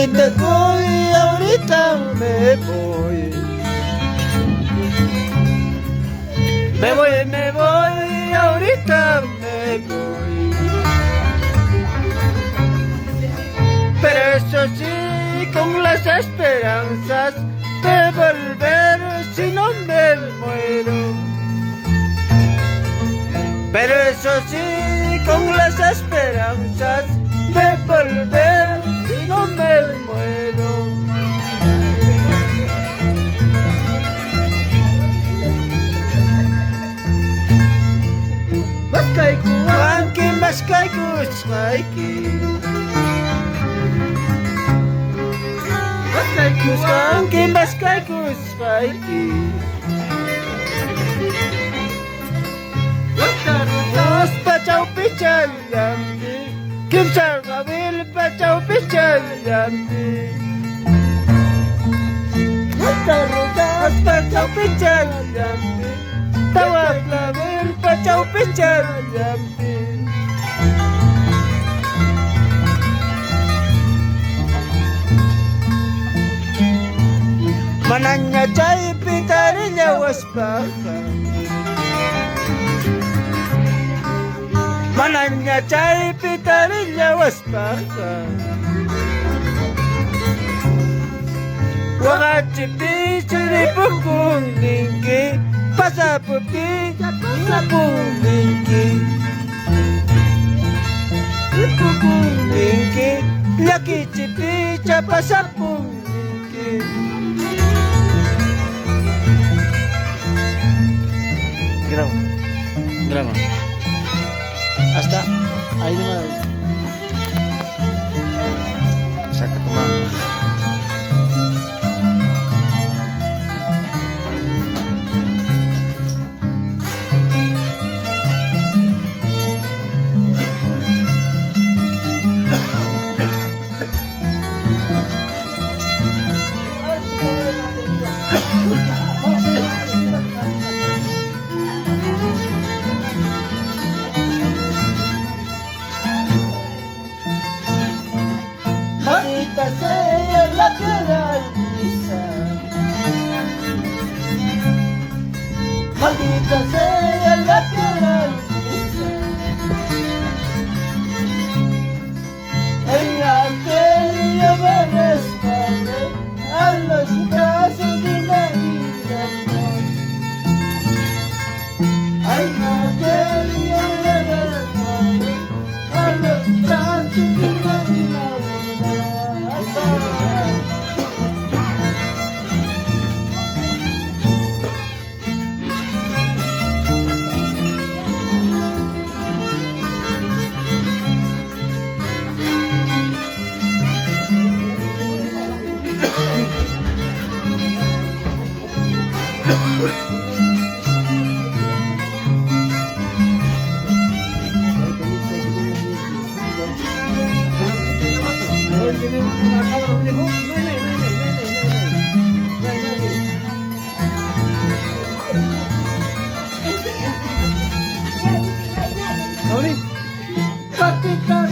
ahorita voy, ahorita me voy. Me voy, ahorita me voy. Pero eso sí, con las esperanzas de volver si no me muero. Pero eso sí, con las esperanzas de volver si no me muero. Maskaiku, maskaiku, maskaiku. Maskaiku, maskaiku, maskaiku. Los pachau pichal yambi, kim sargabil pachau pichal yambi. Los pachau pichal yambi, tawag labil pachau pichal yambi. Mananya chay pitarinya waspaka. Mananya chay pitarinya waspaka. Wakachipi chiripukung ningi, pasapupi sapung ningi. Ripukung ningi, lakichipi chapasapung ningi. Graba. Hasta ahí nomás. Saca tu mano. Maldita sea la queraldiza, maldita sea la queraldiza. Ella quería ver respalde a los brazos de la libertad. Ella quería ver respalde a los brazos de la libertad. Patita